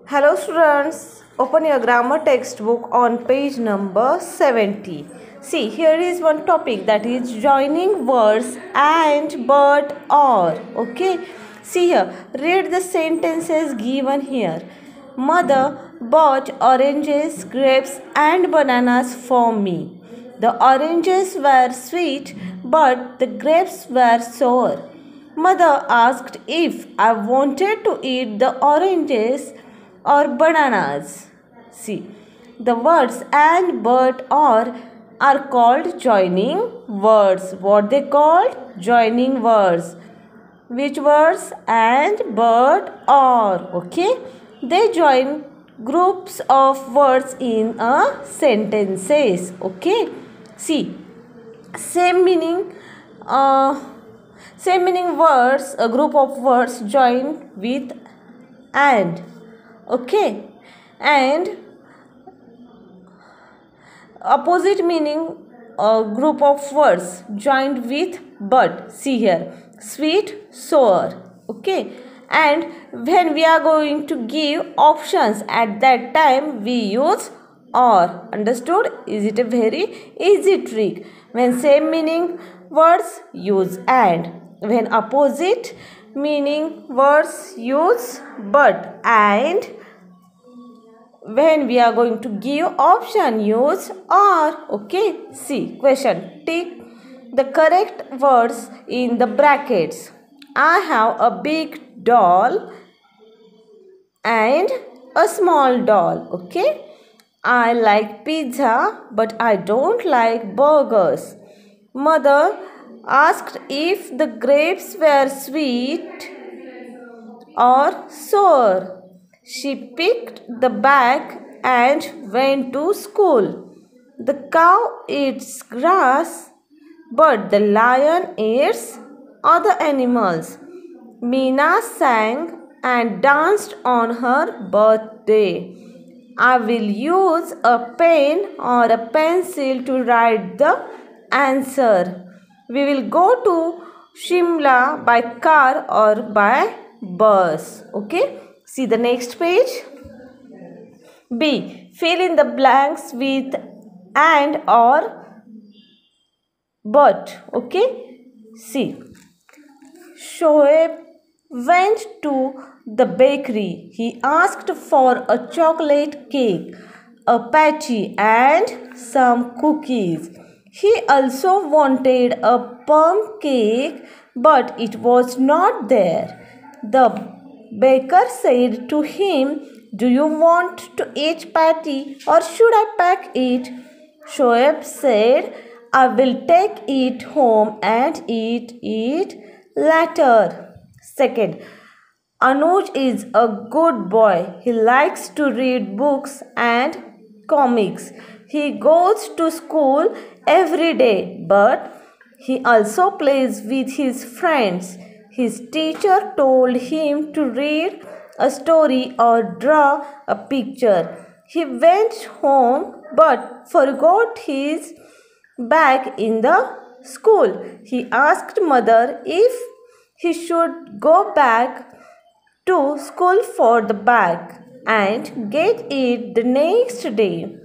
Hello students, open your grammar textbook on page number 70. See, here is one topic, that is joining words and but or. Okay, see here, read the sentences given here. Mother bought oranges, grapes and bananas for me. The oranges were sweet, but the grapes were sour. Mother asked if I wanted to eat the oranges or bananas. See, the words and but or are called joining words. What they called? Joining words. Which words? And but or. Okay, they join groups of words in a sentences. Okay, see, same meaning uh, same meaning words, a group of words join with and. Okay, and opposite meaning, a group of words joined with but. See here, sweet, sour. Okay, and when we are going to give options, at that time we use or. Understood? Is it a very easy trick? When same meaning words, use and. When opposite meaning words, use but. And when we are going to give option, use or. Okay, see, question, tick the correct words in the brackets. I have a big doll and a small doll. Okay, I like pizza but I don't like burgers. Mother asked if the grapes were sweet or sour. She picked the bag and went to school. The cow eats grass, but the lion eats other animals. Meena sang and danced on her birthday. I will use a pen or a pencil to write the answer. We will go to Shimla by car or by bus. Okay. See the next page. B. Fill in the blanks with and or but. Okay. See. Shoaib went to the bakery. He asked for a chocolate cake, a patty, and some cookies. He also wanted a plum cake, but it was not there. The baker said to him, "Do you want to eat patty or should I pack it?" Shoaib said, "I will take it home and eat it later." Second, Anuj is a good boy. He likes to read books and comics. He goes to school every day, but he also plays with his friends. His teacher told him to read a story or draw a picture. He went home but forgot his bag in the school. He asked mother if he should go back to school for the bag and get it the next day.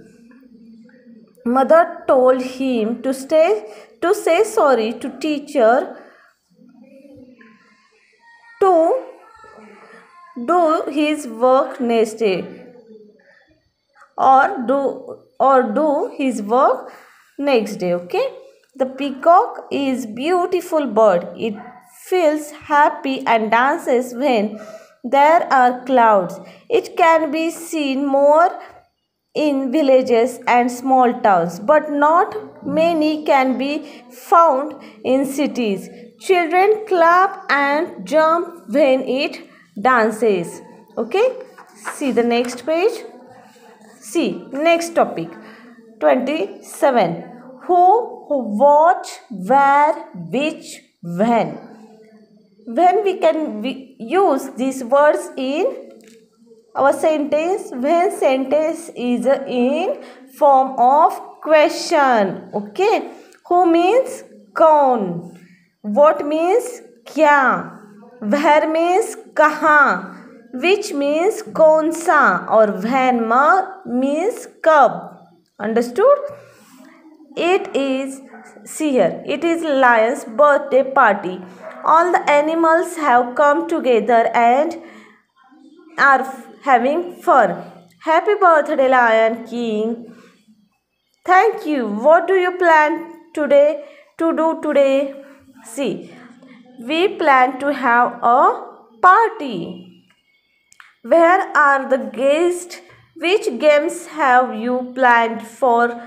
Mother told him to say sorry to teacher, to do his work next day, or do his work next day. Okay, the peacock is beautiful bird. It feels happy and dances when there are clouds. It can be seen more in villages and small towns, but not many can be found in cities. Children clap and jump when it dances. Okay, see the next page. See, next topic, 27. Who, what, where, which, when. When we can use these words in our sentence? When sentence is in form of question. Okay. Who means कौन. What means क्या. Where means कहाँ. which means कौन सा, और when means कब. Understood? It is, see here, it is lion's birthday party. All the animals have come together and are having fun. Happy birthday, Lion King. Thank you. What do you plan today to do today? See, we plan to have a party. Where are the guests? Which games have you planned for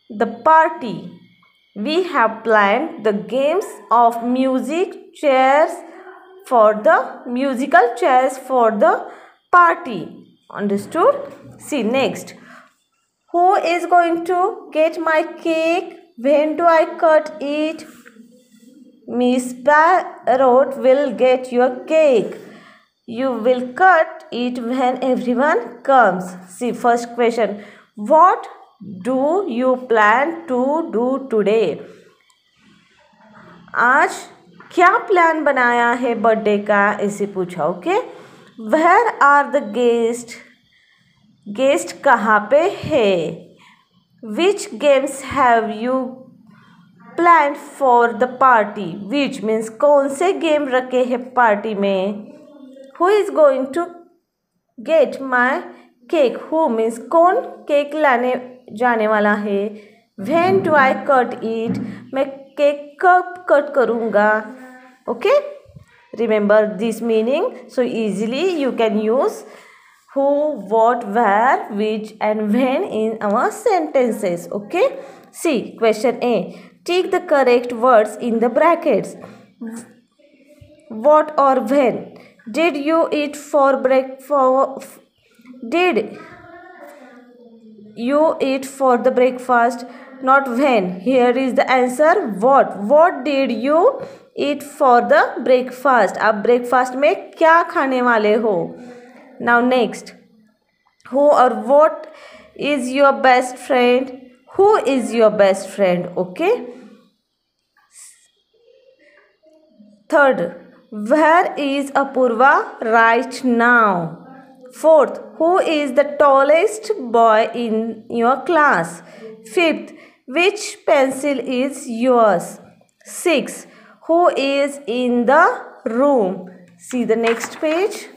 the party? We have planned the games of musical chairs for the party. Understood? See next. Who is going to get my cake? When do I cut it? Miss Parrot will get your cake. You will cut it when everyone comes. See first question. What do you plan to do today? आज क्या plan बनाया है birthday का, ऐसे पूछा. Okay. Where are the guests? Guest कहाँ पे है. Which games have you planned for the party? Which means कौन से गेम रखे हैं पार्टी में. Who is going to get my cake? Who means कौन केक लाने जाने वाला है. When do I cut it? मैं केक कब कट करूँगा. Okay. Remember this meaning. So easily you can use who, what, where, which and when in our sentences. Okay. See question A. Tick the correct words in the brackets. What or when? Did you eat for breakfast? Did you eat for the breakfast? Not when. Here is the answer. What. What did you eat for the breakfast? आप breakfast में क्या खाने वाले हो. Now next. Who or what is your best friend? Who is your best friend? Okay. Third. Where is Apurva right now? Fourth. Who is the tallest boy in your class? Fifth. Which pencil is yours? Sixth. Who is in the room? See the next page.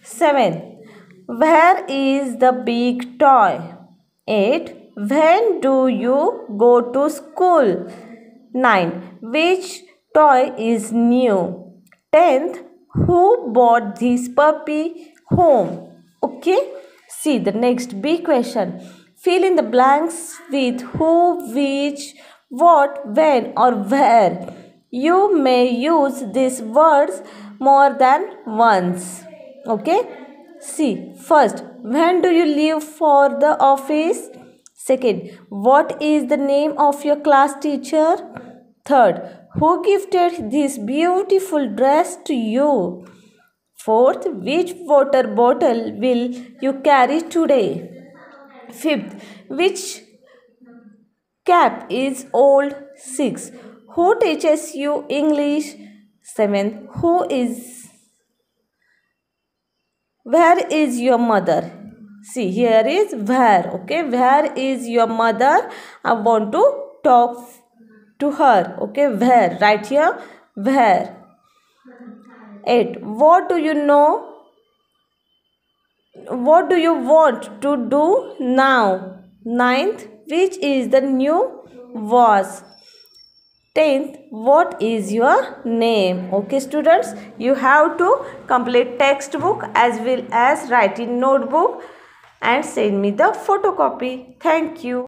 7. Where is the big toy? 8. When do you go to school? 9. Which toy is new? 10th. Who bought this puppy home? Okay. See the next big question. Fill in the blanks with who, which, what, when or where. You may use these words more than once. Okay. See first. When do you leave for the office? Second. What is the name of your class teacher? Third. Who gifted this beautiful dress to you? Fourth. Which water bottle will you carry today? Fifth. Which cap is old? Sixth. Who teaches you English? Seventh. Where is your mother? See here is where. Okay. Where is your mother? I want to talk to her. Okay. Where. Right here. Where. 8. What do you know? What do you want to do now? 9th. Which is the new was? 10th. What is your name? Okay students, you have to complete textbook as well as write in notebook and send me the photocopy. Thank you.